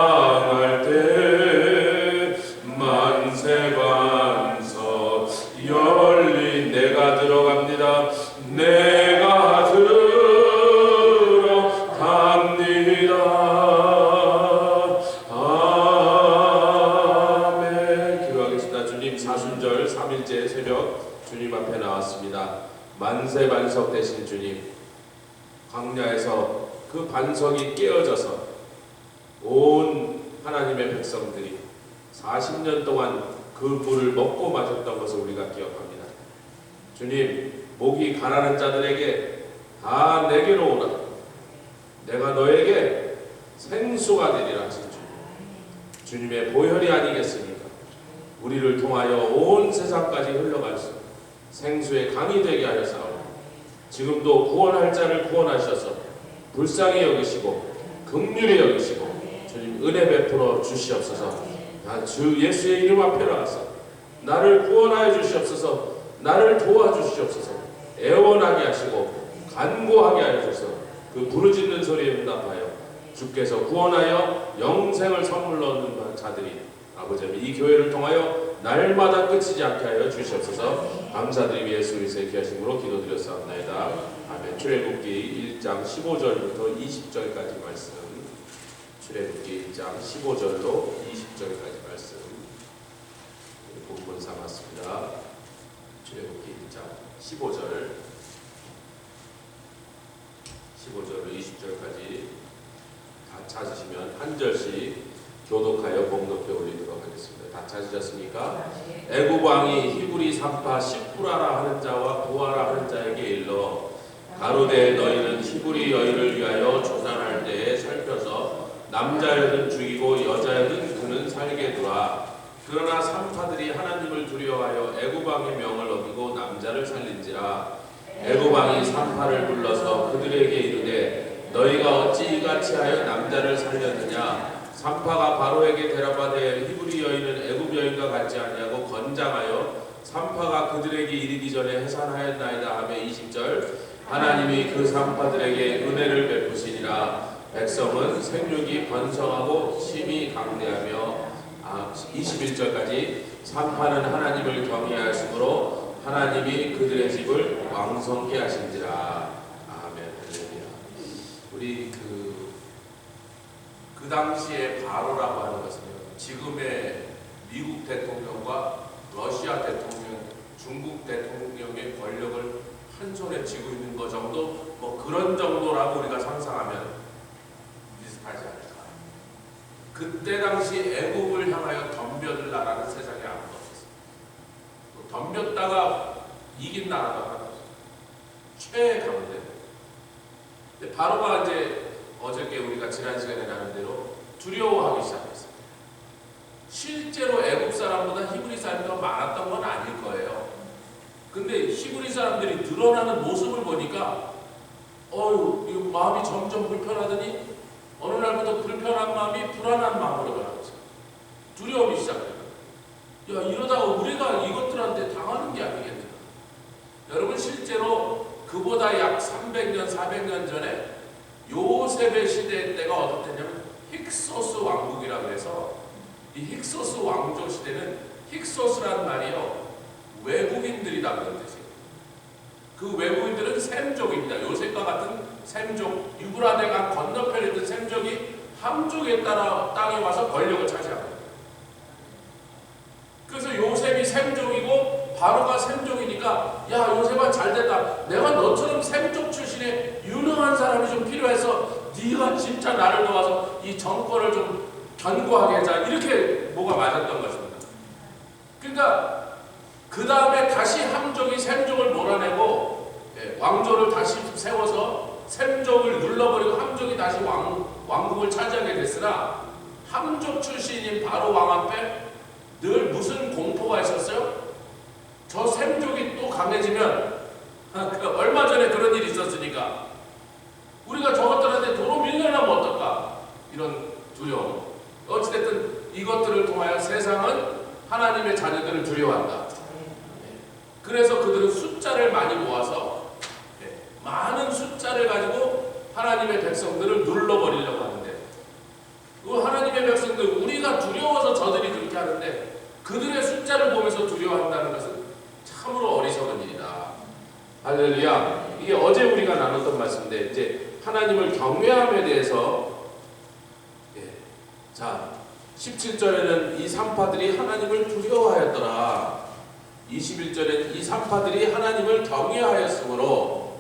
향할 때 만세 반석 열린 내가 들어갑니다. 내가 들어갑니다. 아멘. 기도하겠습니다. 주님, 사순절 3일째 새벽 주님 앞에 나왔습니다. 만세 반석 되신 주님, 광야에서 그 반석이 깨어져서 온 하나님의 백성들이 40년 동안 그 물을 먹고 마셨던 것을 우리가 기억합니다. 주님, 목이 가라는 자들에게 다 내게로 오라. 내가 너에게 생수가 되리라 하신 주님. 주님의 보혈이 아니겠습니까? 우리를 통하여 온 세상까지 흘러갈 수 생수의 강이 되게 하여사오니 지금도 구원할 자를 구원하셔서 불쌍히 여기시고 긍휼히 여기시고 주님 은혜 베풀어 주시옵소서. 주 예수의 이름 앞에 나와서 나를 구원하여 주시옵소서. 나를 도와주시옵소서. 애원하게 하시고 간구하게 하여 주셔서 그 부르짖는 소리에 응답하여 주께서 구원하여 영생을 선물로 얻는 자들이 아버지 이 교회를 통하여 날마다 끝이지 않게 하여 주시옵소서. 감사드리며 예수 그리스도의 귀하심으로 기도드렸사옵나이다. 아멘. 출애굽기 1장 15절부터 20절까지 말씀, 출애굽기 1장 15절로 20절까지 말씀 본문 삼았습니다. 출애굽기 1장 15절로 20절까지 다 찾으시면 한 절씩 교독하여 봉독해 올리도록 하겠습니다. 다 찾으셨습니까? 애굽 왕이 히브리 산파 시푸라라 하는 자와 부하라 하는 자에게 일러 가로되 너희는 히브리 여인을 위하여 조산할 때에 살펴서 남자여든 죽이고 여자여든 그는 살게 두라. 그러나 산파들이 하나님을 두려워하여 애굽 왕의 명을 어기고 남자를 살린지라. 애굽 왕이 산파를 불러서 그들에게 이르되 너희가 어찌 이같이 하여 남자를 살렸느냐. 산파가 바로에게 데려가되 히브리 여인은 애굽 여인과 같지 아니하고 건장하여 산파가 그들에게 이르기 전에 해산하였나이다 하며 20절 하나님이 그 산파들에게 은혜를 베푸시니라. 백성은 생육이 번성하고 심히 강대하며 21절까지 산파는 하나님을 경외하심으로 하나님이 그들의 집을 왕성케 하신지라. 아멘. 할렐루야. 우리 그 당시에 바로라고 하는 것은 지금의 미국 대통령과 러시아 대통령, 중국 대통령의 권력을 한 손에 쥐고 있는 것 정도, 뭐 그런 정도라고 우리가 상상하면 비슷하지 않을까. 그때 당시 애굽을 향하여 덤벼들 나라는 세상에 아무도 없었어요. 덤볐다가 이긴 나라가 하나 없어요. 최강대. 근데 바로가 이제 어저께 우리가 지난 시간에 나눈 대로 두려워하기 시작했어요. 실제로 애굽 사람보다 히브리 사람이 더 많았던 건 아닐 거예요. 근데 히브리 사람들이 늘어나는 모습을 보니까 이거 마음이 점점 불편하더니 어느 날부터 불편한 마음이 불안한 마음으로 변하면서 두려움이 시작해요. 야, 이러다가 우리가 이것들한테 당하는 게 아니겠는가. 여러분, 실제로 그보다 약 300년, 400년 전에 요셉의 시대 때가 어떻겠냐면 힉소스 왕국이라고 해서 이 힉소스 왕조 시대는 힉소스란 말이요 외국인들이다 그런 뜻이에요. 그 외국인들은 셈족입니다. 요셉과 같은 셈족, 유브라데강 건너편에 있던 셈족이 함족에 따라 땅에 와서 권력을 차지합니다. 그래서 요셉이 셈족이고 바로가 셈족이니까 야, 요셉아 잘됐다. 내가 너처럼 셈족 출신의 유능한 사람이 좀 필요해서 네가 진짜 나를 도와서 이 정권을 좀 견고하게 하자. 이렇게 뭐가 맞았던 것입니다. 그러니까 그 다음에 다시 함족이 셈족을 몰아내고 왕조를 다시 세워서 셈족을 눌러버리고 함족이 다시 왕국을 차지하게 됐으나 함족 출신인 바로 왕 앞에 늘 무슨 공포가 있었어요? 저 셈족이 또 강해지면 얼마 전에 그런 일이 있었으니까 우리가 저것들한테 도로 밀려나면 어떨까? 이런 두려움. 어찌됐든 이것들을 통하여 세상은 하나님의 자녀들을 두려워한다. 그래서 그들은 숫자를 많이 모아서 많은 숫자를 가지고 하나님의 백성들을 눌러버리려고 하는데 하나님의 백성들, 우리가 두려워서 저들이 그렇게 하는데 그들의 숫자를 보면서 두려워한다는 것은 참으로 어리석은 일이다. 할렐루야. 이게 어제 우리가 나눴던 말씀인데, 이제 하나님을 경외함에 대해서, 자 17절에는 이 산파들이 하나님을 두려워하였더라. 21절에는 이 산파들이 하나님을 경외하였으므로,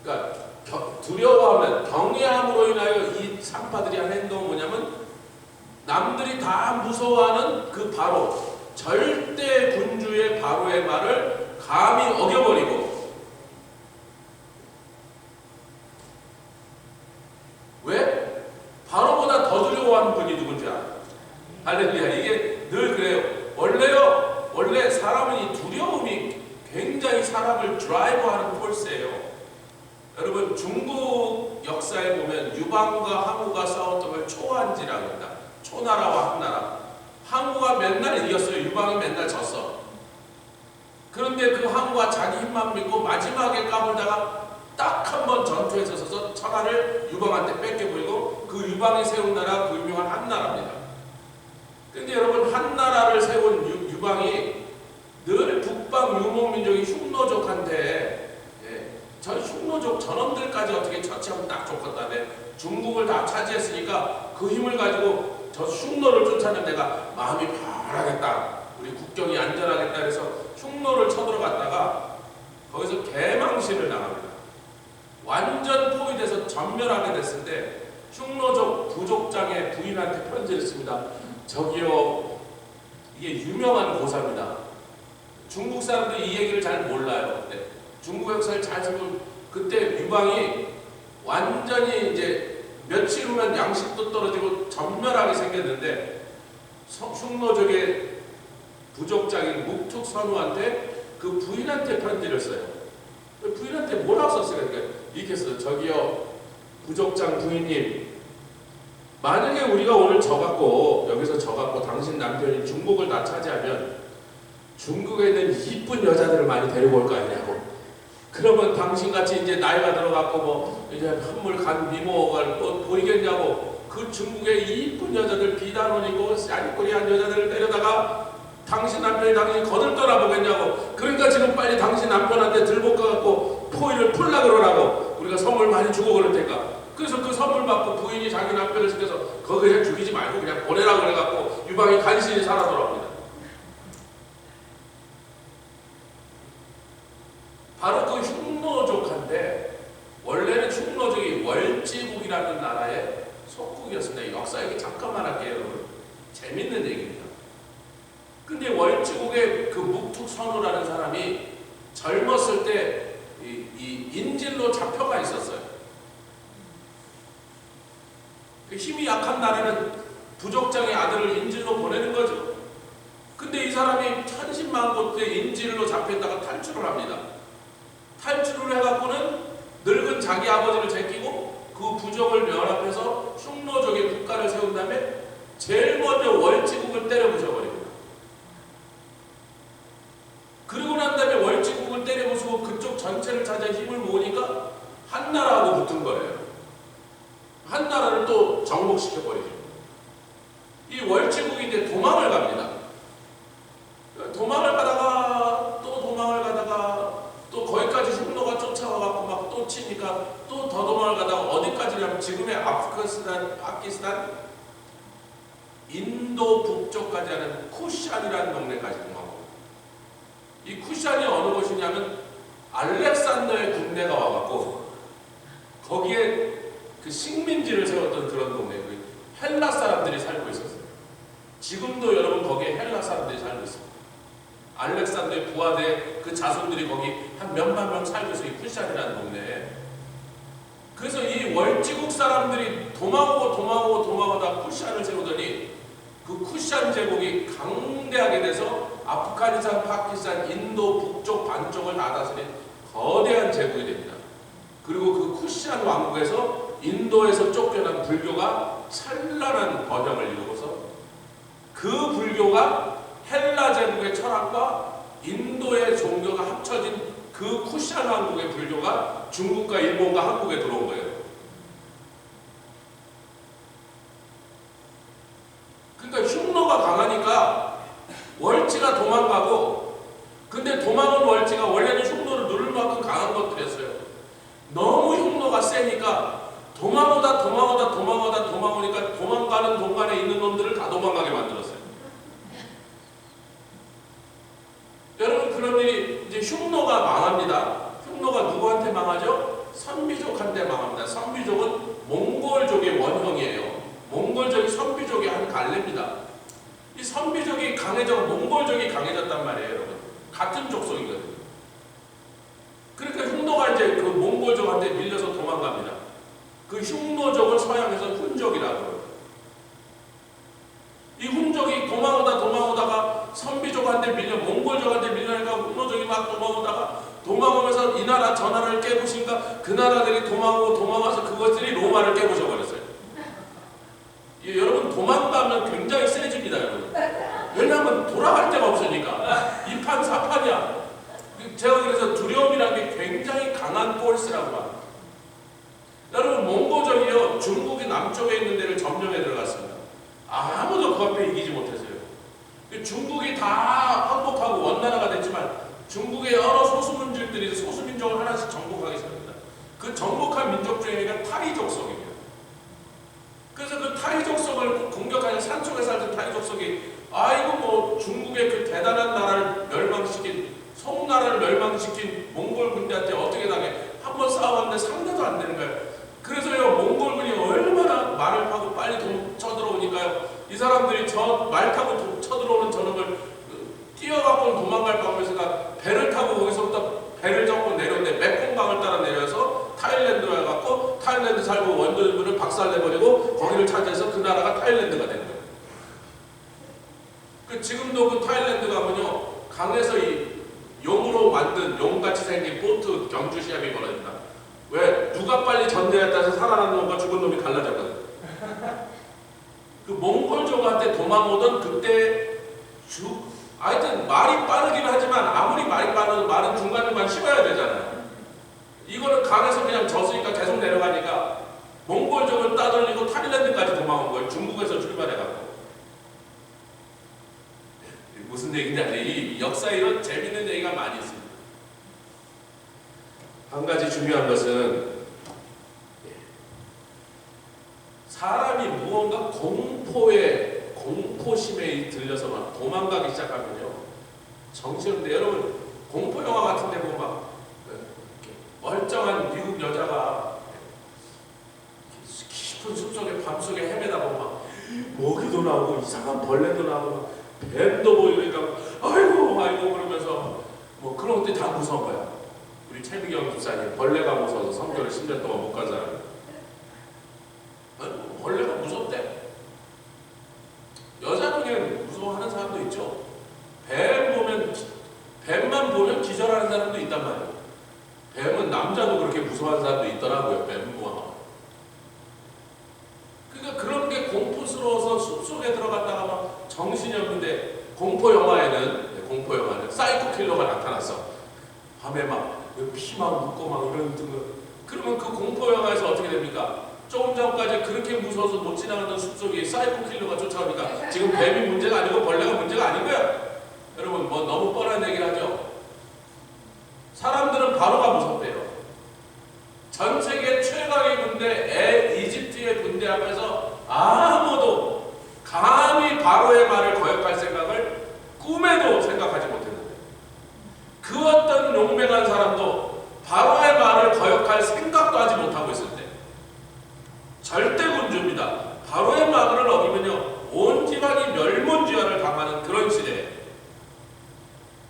그러니까 두려워하면, 경외함으로 인하여 이 산파들이 한 행동은 뭐냐면, 남들이 다 무서워하는 그 바로 절대 군주의 바로의 말을 감히 어겨버리고, 왜? 바로보다 더 두려워하는 분이 누군지 알아. 할렐루야. 이게 늘 그래요. 원래 사람은 이 두려움이 굉장히 사람을 드라이브하는 폴스예요. 여러분, 중국 역사에 보면 유방과 항우가 싸웠던 걸 초한지라고 합니다. 초나라와 한나라. 항우가 맨날 이겼어요. 유방이 맨날 졌어. 그런데 그 항우가 자기 힘만 믿고 마지막에 까불다가 딱 한 번 전투에 서서 천하를 유방한테 뺏겨버리고, 그 유방이 세운 나라, 그 유명한 한나라입니다. 근데 여러분, 한나라를 세운 유방이 늘 북방 유목민족이 흉노족한테, 저 흉노족 저놈들까지 어떻게 처치하면 딱 좋겠다네. 중국을 다 차지했으니까 그 힘을 가지고 저 흉노를 쫓아낸 내가 마음이 편하겠다, 우리 국경이 안전하겠다 해서 흉노를 쳐들어갔다가 거기서 개망신을 당합니다. 완전 포위돼서 전멸하게 됐을 때 흉노족 부족장의 부인한테 편지를 씁니다. 저기요, 이게 유명한 고사입니다. 중국 사람들이 이 얘기를 잘 몰라요. 중국 역사를 잘 쓰고, 그때 유방이 완전히 이제 며칠 후면 양식도 떨어지고 전멸하게 생겼는데, 흉노족의 부족장인 묵툭선우한테 그 부인한테 편지를 써요. 부인한테 뭐라고 썼어요? 그러니까 이렇게 써요. 저기요, 부족장 부인님, 만약에 우리가 오늘 여기서 져갖고 당신 남편이 중국을 다 차지하면 중국에 있는 이쁜 여자들을 많이 데리고 올 거 아니냐고. 그러면 당신같이 이제 나이가 들어갖고 뭐 이제 한물 간 미모가 보이겠냐고. 그 중국의 이쁜 여자들, 비단원이고 샤리꼬리한 여자들을 데려다가 당신 남편이 당신 거들떠나 보겠냐고. 그러니까 지금 빨리 당신 남편한테 들볶아갖고 포위를 풀라 그러라고. 우리가 선물 많이 주고 그럴 테니까. 그래서 그 선물 받고 부인이 자기 남편을 시켜서 그거 그냥 죽이지 말고 그냥 보내라고 그래갖고 유방이 간신히 살아 돌아옵니다. 바로 그 흉노족한테, 원래는 흉노족이 월지국이라는 나라의 속국이었습니다. 역사 얘기 잠깐만 할게요, 여러분. 재밌는 얘기입니다. 근데 월지국의 그 묵툭선우라는 사람이 젊었을 때 이 인질로 잡혀가 있었어요. 그 힘이 약한 나라는 부족장의 아들을 인질로 보내는 거죠. 근데 이 사람이 천신만고때 인질로 잡혔다가 탈출을 합니다. 탈출을 해갖고는 늙은 자기 아버지를 제끼고 그 부족을 면합해서 흉노족의 국가를 세운 다음에 제일 먼저 월지국을 때려 부숴버립니다. 그리고 난 다음에 월지국을 때려 부수고 그쪽 전체를 차지한 힘을 모으니까 한나라하고 붙은 거예요. 한나라를 또 정복시켜버리죠. 이 월지국이 이제 도망을 갑니다. 도망을 가다가 또 거기까지 흉노가 쫓아와갖고 막 또 치니까 또 더 도망을 가다가 어디까지냐면 지금의 아프가니스탄, 파키스탄, 인도 북쪽까지 하는 쿠샨이라는 동네까지 도망하고, 이 쿠샨이 어느 곳이냐면 알렉산더의 군대가 와갖고 거기에 그 식민지를 세웠던 그런 동네예요. 헬라 사람들이 살고 있었어요. 지금도 여러분 거기에 헬라 사람들이 살고 있습니다. 알렉산더의 부하대 그 자손들이 거기 한 몇만 명 살고 있어요. 이 쿠샨이라는 동네에. 그래서 이 월지국 사람들이 도망오다 쿠샨을 세우더니 그 쿠샨 제국이 강대하게 돼서 아프가니스탄, 파키스탄, 인도 북쪽 반쪽을 다 다스린 거대한 제국이 됩니다. 그리고 그 쿠샨 왕국에서 인도에서 쫓겨난 불교가 찬란한 번영을 이루고서 그 불교가 헬라 제국의 철학과 인도의 종교가 합쳐진 그 쿠샨 왕국의 불교가 중국과 일본과 한국에 들어온 거예요. 흉노가 강하니까 월지가 도망가고, 근데 도망온 월지가 원래는 흉노를 누를 만큼 강한 것들이었어요. 너무 흉노가 세니까 도망오니까 도망가는 동간에 있는 놈들을 다 도망가게 만들었어요. 여러분, 그런 일이 이제 흉노가 망합니다. 흉노가 누구한테 망하죠? 선비족한테 망합니다. 선비족은 몽골족의 원형이에요. 몽골족이 선비족의 한 갈래입니다. 이 선비족이 몽골족이 강해졌단 말이에요, 여러분. 같은 족속이거든요. 그러니까 흉노가 이제 그 몽골족한테 밀려서 도망갑니다. 그 흉노족을 서양에서 훈족이라고 해요. 이 훈족이 도망오다가 선비족한테 몽골족한테 밀려니까 흉노족이 막 도망오면서 이 나라 저 나라를 깨부시니까 그 나라들이 도망와서 그것들이 로마를 깨부셔버렸어요. 여러분, 도망가면 굉장히 세집니다, 여러분. 왜냐하면 돌아갈 데가 없으니까. 이판사판이야. 제가 그래서 두려움이라는 게 굉장히 강한 폴스라고 합니다. 여러분, 몽고족이요, 중국이 남쪽에 있는 데를 점령해 들어갔습니다. 아무도 그 앞에 이기지 못했어요. 중국이 다 항복하고 원나라가 됐지만 중국의 여러 소수민족들이 소수민족을 하나씩 정복하기 시작합니다. 그 정복한 민족 중에 하나가 타이족속입니다. 그래서 그 타이족속을 공격하는 산속에 살던 타이족속이 중국의 그 대단한 나라를 멸망시킨, 송나라를 멸망시킨 몽골 군대한테 어떻게 당해? 한번 싸워봤는데 상대도 안 되는 거예요. 그래서요, 몽골군이 얼마나 말을 타고 빨리 쳐들어오니까요, 이 사람들이 저 말 타고 쳐들어오는 저놈을 뛰어갖고 도망갈 방법에서 배를 타고 거기서부터 배를 잡고 내려오는데 메콩강을 따라 내려서 타일랜드에 가고 타일랜드 살고 원주민을 박살내버리고 거기를 차지해서 그 나라가 타일랜드가 된 거예요. 지금도 그 타일랜드 가면요, 강에서 이 용으로 만든 용같이 생긴 보트 경주 시합이 벌어진다. 왜? 누가 빨리 전대에 따라서 살아난 놈과 죽은 놈이 갈라졌거든. 그 몽골족한테 도망오던 그때 하여튼 말이 빠르긴 하지만 아무리 말이 빠르든 말은 중간중간 씹어야 되잖아요. 이거는 강에서 그냥 졌으니까 계속 내려가니까 몽골족을 따돌리고 타일랜드까지 도망온 거예요. 중국에서 출발해갖고. 무슨 얘기냐, 이 역사에 이런 재밌는 얘기가 많이 있습니다. 한 가지 중요한 것은 사람이 무언가 공포심에 들려서 막 도망가기 시작하면요, 정신없는데, 여러분, 공포 영화 같은 데 보면 막 멀쩡한 미국 여자가 깊은 숲속에 밤속에 헤매다 보면 막 모기도 나오고 이상한 벌레도 나오고 막 뱀도 보이니까 아이고 그러면서 뭐 그런 것들이 다 무서운 거야. 우리 최미경 집사님 벌레가 무서워서 성교를 10년 동안 못 간 사람. 벌레가 무섭대. 여자는 그냥 무서워하는 사람도 있죠. 뱀만 보면 기절하는 사람도 있단 말이에요. 뱀은 남자도 그렇게 무서워하는 사람도 있더라고요. 뱀과. 그러니까 그런 게 공포스러워서 숲속에 들어갔다가 막 정신이 없는데, 공포 영화에는 사이코 킬러가 나타났어. 밤에 막 피막 묻고 막 이런 거. 그러면 그 공포 영화에서 어떻게 됩니까? 조금 전까지 그렇게 무서워서 못 지나가던 숲속에 사이코 킬러가 쫓아오니까 지금 뱀이 문제가 아니고 벌레가 문제가 아닌 거야. 여러분, 뭐 너무 뻔한 얘기를 하죠. 사람들은 바로가 무섭대요. 전 세계 최강의 군대 이집트의 군대 앞에서 아무도 감히 바로의 말을 거역할 생각을 꿈에도 생각하지 못했는데, 그 어떤 용맹한 사람도 바로의 말을 거역할 생각도 하지 못하고 있을 때, 절대 군주입니다. 바로의 말을 어기면요, 온 집안이 멸문지화를 당하는 그런 시대에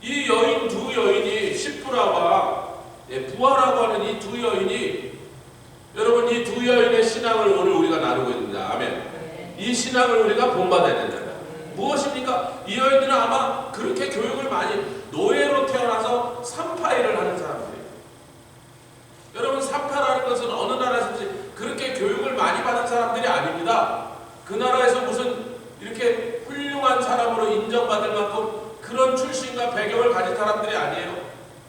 이 두 여인이 시프라와 부하라고 하는 이 두 여인이, 여러분, 이 두 여인의 신앙을 오늘 우리가 나누고 있습니다. 아멘. 이 신앙을 우리가 본받아야 된다. 무엇입니까? 이 여인들은 아마 그렇게 교육을 많이, 노예로 태어나서 산파일을 하는 사람들이에요. 여러분, 산파라는 것은 어느 나라에서든지 그렇게 교육을 많이 받은 사람들이 아닙니다. 그 나라에서 무슨 이렇게 훌륭한 사람으로 인정받을 만큼 그런 출신과 배경을 가진 사람들이 아니에요.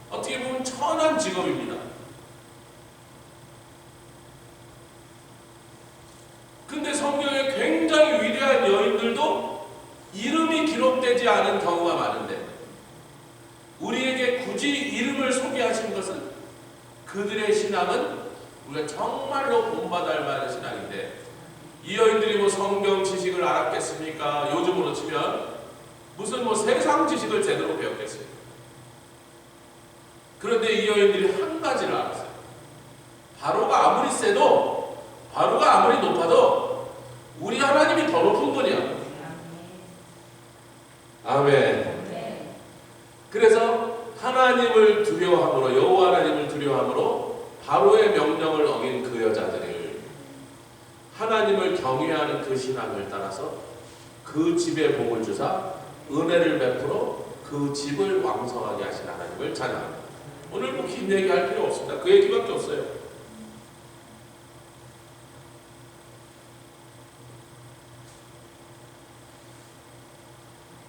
어떻게 보면 천한 직업입니다. 근데 성경에 굉장히 위대한 여인들도 이런 기록되지 않은 경우가 많은데 우리에게 굳이 이름을 소개하신 것은 그들의 신앙은 우리가 정말로 본받을 만한 신앙인데, 이 여인들이 뭐 성경 지식을 알았겠습니까? 요즘으로 치면 무슨 뭐 세상 지식을 제대로 배웠겠습니까? 그런데 이 여인들이 한 가지를 알았어요. 바로가 아무리 세도, 바로가 아무리 높아도 우리 하나님이 더 높은 분이야. 아멘. 그래서 하나님을 두려워함으로, 여호와 하나님을 두려워함으로 바로의 명령을 어긴 그 여자들을, 하나님을 경외하는 그 신앙을 따라서 그 집에 복을 주사 은혜를 베풀어 그 집을 왕성하게 하신 하나님을 찬양합니다. 오늘 뭐 긴 얘기할 필요 없습니다. 그 얘기밖에 없어요.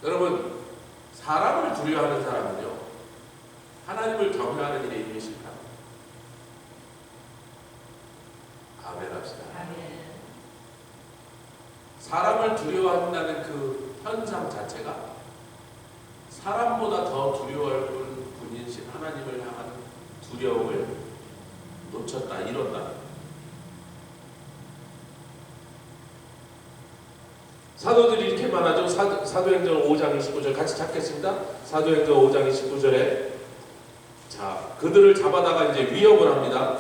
여러분, 사람을 두려워하는 사람은요, 하나님을 경외하는 일에 이미 실패합니다. 아멘 합시다. 사람을 두려워한다는 그 현상 자체가 사람보다 더 두려워할 분이신 하나님을 향한 두려움을 놓쳤다, 잃었다. 사도들이 이렇게 말하죠. 사도행전 5장 29절 같이 찾겠습니다. 사도행전 5장 29절에 자, 그들을 잡아다가 이제 위협을 합니다.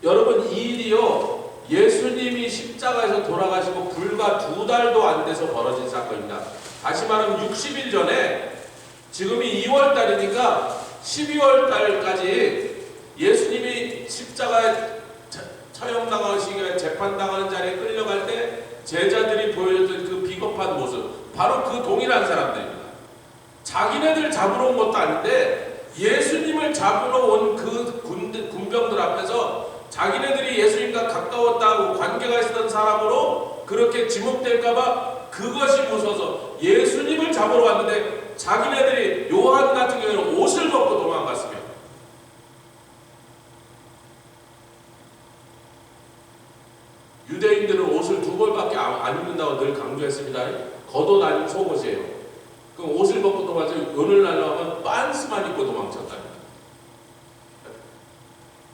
여러분, 이 일이요, 예수님이 십자가에서 돌아가시고 불과 2달도 안 돼서 벌어진 사건입니다. 다시 말하면 60일 전에, 지금이 2월 달이니까 12월 달까지 예수님이 십자가에 처형당하시게 재판당하는 자리에 끌려갈 때 제자들이 보여줬던 그 비겁한 모습, 바로 그 동일한 사람들입니다. 자기네들 잡으러 온 것도 아닌데 예수님을 잡으러 온 그 군병들 앞에서 자기네들이 예수님과 가까웠다고 관계가 있었던 사람으로 그렇게 지목될까봐 그것이 무서워서 예수님을 잡으러 왔는데, 자기네들이 요한 같은 경우는 옷을 벗고 도망갔으며, 유대인들은 옷을 2벌밖에 안 입는다고 늘 강조했습니다. 겉옷 아니면 속옷이에요. 그럼 옷을 벗고 도망쳐, 오늘날로 하면 빤스만 입고 도망쳤다.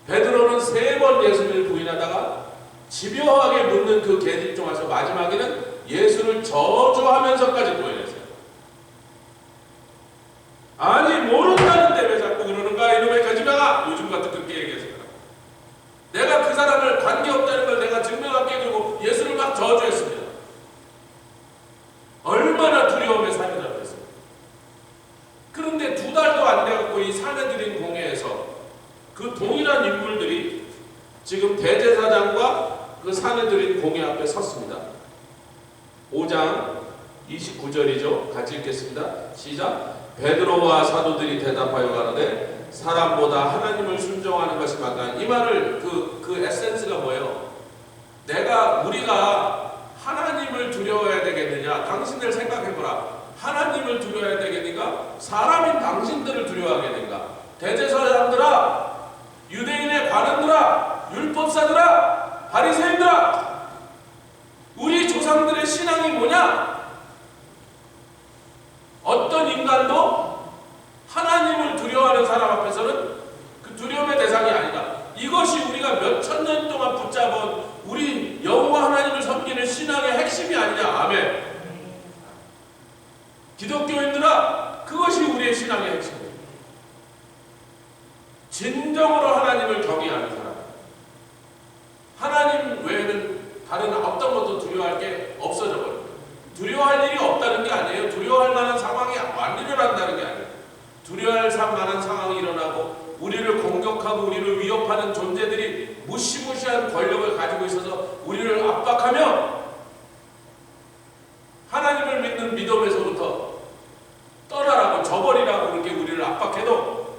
베드로는 3번 예수님을 부인하다가 집요하게 묻는 그 계집종 와서 마지막에는 예수를 저주하면서까지 부인했어요. 아니, 모른다는데 왜 자꾸 그러는가, 이놈의 거짓말아! 요즘 같은 그렇게 얘기했어요. 내가 그 사람을 관계없다는 걸 내가 증명할게, 그리고 예수를 막 저주했습니다. 얼마나 두려움에 사로잡혔어요. 그런데 2달도 안 돼갖고 이 사내들인 공회에서 그 동일한 인물들이 지금 대제사장과 그 사내들인 공회 앞에 섰습니다. 5장 29절이죠. 같이 읽겠습니다. 시작. 베드로와 사도들이 대답하여 가로되 사람보다 하나님을 순종하는 것이 맞다. 이 말을 그 에센스가 뭐예요? 우리가 하나님을 두려워해야 되겠느냐? 당신들 생각해보라. 하나님을 두려워해야 되겠는가? 사람인 당신들을 두려워하게 되는가? 대제사장들아, 유대인의 관원들아, 율법사들아, 바리새인들아, 우리 조상들의 신앙이 뭐냐? 어떤 인간도 하나님을 두려워하는 사람 앞에서는 그 두려움의 대상이 아니다. 이것이 우리가 몇천 년 동안 붙잡은 우리 여호와 하나님을 섬기는 신앙의 핵심이 아니냐. 아멘. 기독교인들아, 그것이 우리의 신앙의 핵심입니다. 진정으로 하나님을 경외하는 사람, 하나님 외에는 다른 어떤 것도 두려워할 게 없어져 버립니다. 두려워할 일이 없다는 게 아니에요. 두려워할 만한 상황이 안 일어난다는 게 아니에요. 두려워할 만한 상황이 일어나고 우리를 공격하고 우리를 위협하는 존재들이 무시무시한 권력을 가지고 있어서 우리를 압박하며 하나님을 믿는 믿음에서부터 떠나라고, 저버리라고 그렇게 우리를 압박해도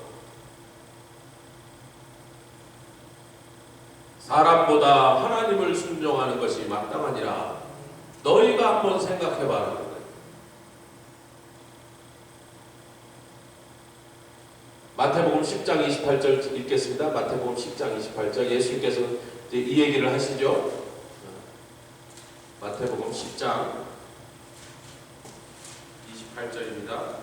사람보다 하나님을 순종하는 것이 마땅하니라. 너희가 한번 생각해봐라. 마태복음 10장 28절 읽겠습니다. 마태복음 10장 28절 예수님께서 이제 이 얘기를 하시죠. 마태복음 10장 28절입니다.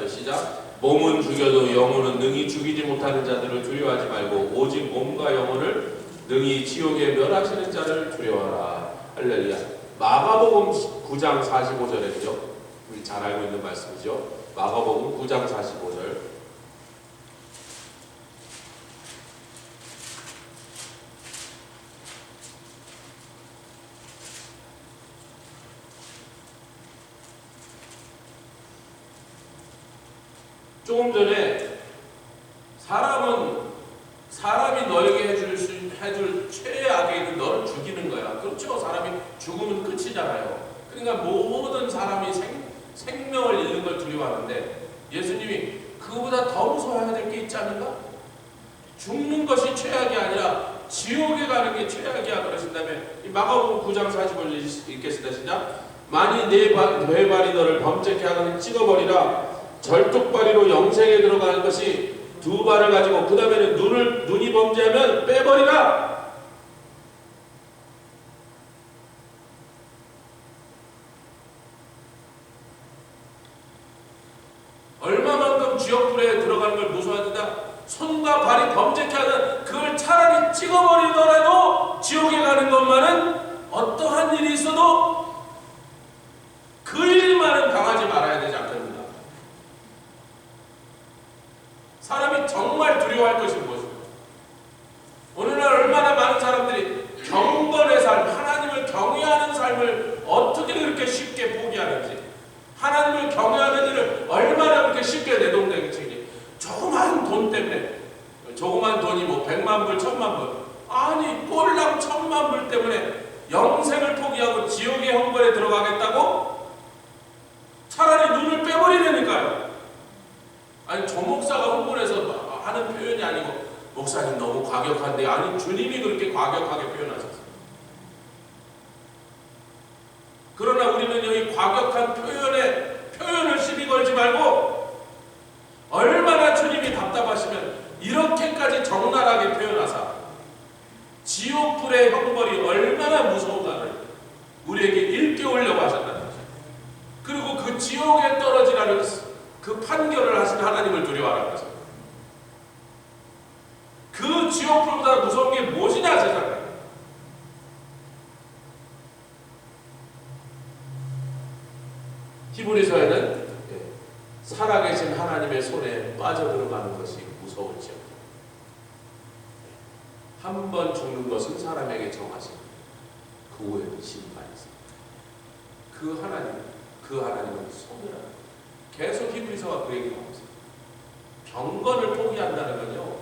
시작. 몸은 죽여도 영혼은 능히 죽이지 못하는 자들을 두려워하지 말고 오직 몸과 영혼을 능히 지옥에 멸하시는 자를 두려워하라. 할렐루야. 마가복음 9장 45절이죠. 우리 잘 알고 있는 말씀이죠. 마가복음 9장 45절. 조금 전에 사람이 너에게 해줄 최악의 일은 너를 죽이는 거야. 그렇죠? 사람이 죽으면 끝이잖아요. 그러니까 모든 사람이 생명을 잃는 걸 두려워하는데 예수님이 그거보다 더 무서워해야 될 게 있지 않은가? 죽는 것이 최악이 아니라 지옥에 가는 게 최악이야 그러신다면 이 마가복음 9장 45절 읽겠습니다. 시작. 만일 네 발이 너를 범죄케 하거든 찍어버리라. 절뚝발이로 영생에 들어가는 것이 두 발을 가지고 그 다음에는 눈이 범죄하면 빼버리라. 얼마만큼 지옥불에 들어가는 걸 무서워한다. 손과 발이 범죄케 하는 그걸 차라리 찍어버리더라도 지옥에 가는 것만은 어떠한 일이 있어도 그 일만은 당하지 말아야 되지 않겠습니까? 사람이 정말 두려워할 것이 무엇입니까? 오늘날 얼마나 많은 사람들이 경건의 삶, 하나님을 경외하는 삶을 어떻게 그렇게 쉽게 포기하는지, 하나님을 경외하는 일을 얼마나 그렇게 쉽게 내동댕기지. 조그만 돈 때문에, 조그만 돈이 뭐 100만 불, 1000만 불, 아니 꼴랑 1000만 불 때문에 영생을 포기하고 지옥의 형벌에 들어가겠다고? 차라리 눈을 빼버리려니까요. 아니 조 목사가 흥분해서 하는 표현이 아니고 목사님 너무 과격한데 아니 주님이 그렇게 과격하게 표현하셨어요. 그러나 우리는 여기 과격한 표현을 시비 걸지 말고 얼마나 주님이 답답하시면 이렇게까지 적나라하게 표현하사 지옥불의 형벌이 얼마나 무서운가를 우리에게 일깨우려고 하셨다는 거죠. 그리고 그 지옥에 떨어지라는 그 판결을 하신 하나님을 두려워하라는 거죠. 그 지옥불보다 무서운 게 무엇이냐 세상에. 히브리서에는 살아계신 하나님의 손에 빠져들어가는 것이 무서울지어다. 한 번 죽는 것은 사람에게 정하신 그 후에는 심판이 있습니다. 그 하나님은 소멸하는 계속 히브리서가 그 얘기를 하고 있어요. 경건을 포기한다는 건요,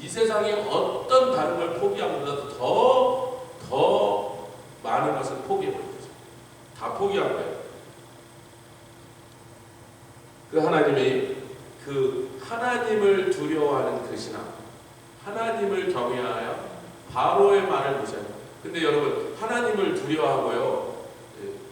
이 세상에 어떤 다른 걸 포기함보다도 더 많은 것을 포기해버린 거죠. 다 포기한 거예요. 그 하나님이 하나님을 두려워하는 그 신앙, 하나님을 경외하여 바로의 말을 무시하는. 근데 여러분, 하나님을 두려워하고요,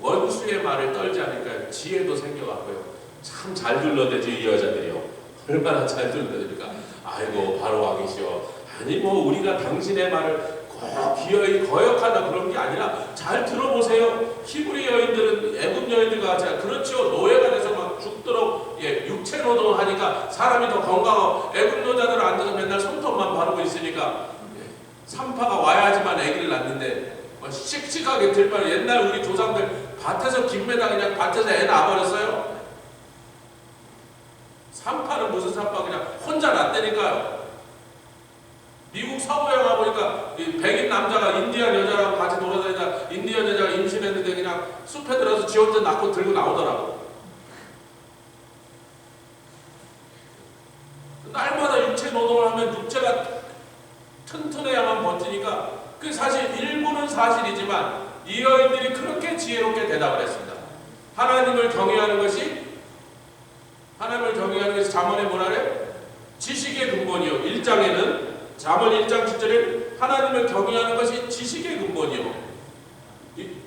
원수의 말을 떨지 않으니까 지혜도 생겨갖고요, 참 잘 둘러대죠. 이 여자들이요. 얼마나 잘 둘러대니까. 아이고 바로 왕이시여. 아니 뭐 우리가 당신의 말을 꼭 기어이 거역하다 그런 게 아니라 잘 들어보세요. 히브리 여인들은 애굽 여인들과 같이 그렇죠. 노예가 돼서 막 죽도록 육체 노동을 하니까 사람이 더 건강하고 애굽 여자들은 앉아서 맨날 손톱만 바르고 있으니까 산파가 와야지만 아기를 낳는데 씩씩하게 들바로 옛날 우리 조상들 밭에서 김매다 그냥 밭에서 애 낳아버렸어요. 산파는 무슨 산파 그냥 혼자 낳다니까요. 미국 서부에 가보니까 백인 남자가 인디언 여자랑 같이 돌아다니다 인디언 여자가 임신했는데 그냥 숲에 들어서 지 혼자 낳고 들고 나오더라고. 날마다 육체 노동을 하면 육체가 튼튼해야만 버티니까 그 사실 일부는 사실이지만 이 여인들이 그렇게 지혜롭게 대답을 했습니다. 하나님을 경외하는 것이 잠언에 뭐라 그래? 지식의 근본이요. 1장에는 잠언 1장 10절에 하나님을 경외하는 것이 지식의 근본이요.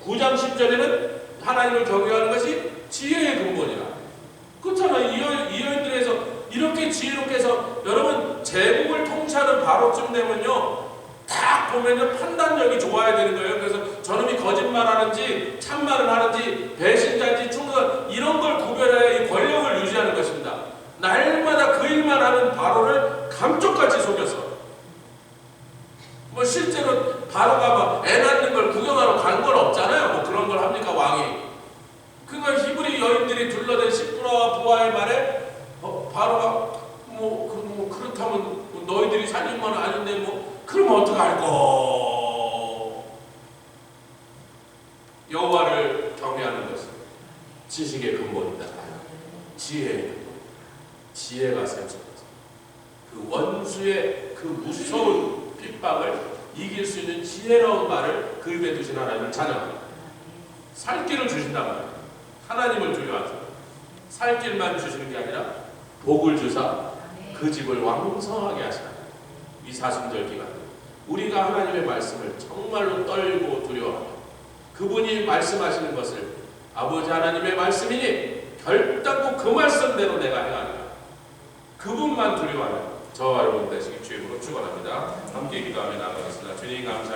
9장 10절에는 하나님을 경외하는 것이 지혜의 근본이라. 그렇잖아요. 이 여인들에서 이렇게 지혜롭게 해서 여러분 제국을 통치하는 바로쯤 되면요 딱 보면요 판단력이 좋아야 되는 거예요. 그래서 저놈이 거짓말하는지 참말을 하는지 배신자인지 충성 이런 걸 구별해야 이 권력을 유지하는 것입니다. 날마다 그 일만 하는 바로를 감쪽같이 속여서 뭐 실제로 바로가 막 애 낳는 걸 구경하러 간 건 없잖아요. 뭐 그런 걸 합니까 왕이? 그러니까 히브리 여인들이 둘러댄 십부라와 부하의 말에 바로가 그렇다면 너희들이 살인만 아닌데 뭐 그럼 어떡할꼬? 여호와를 경외하는 것은 지식의 근본이다. 지혜의 근본. 지혜가 샘솟아서 그 원수의 그 무서운 핍박을 이길 수 있는 지혜로운 말을 그 입에 두신 하나님을 찬양합니다. 살 길을 주신단 말이에요. 하나님을 두려워하세요. 살 길만 주시는 게 아니라 복을 주사 그 집을 왕성하게 하시라. 이 사순절 기간 우리가 하나님의 말씀을 정말로 떨고 두려워하며 그분이 말씀하시는 것을 아버지 하나님의 말씀이니 결단코 그 말씀대로 내가 행하리라. 그분만 두려워하는 저와 여러분 되시기 주의 이름으로 축원합니다. 함께 기도하며 나아가겠습니다. 주님 감사합니다.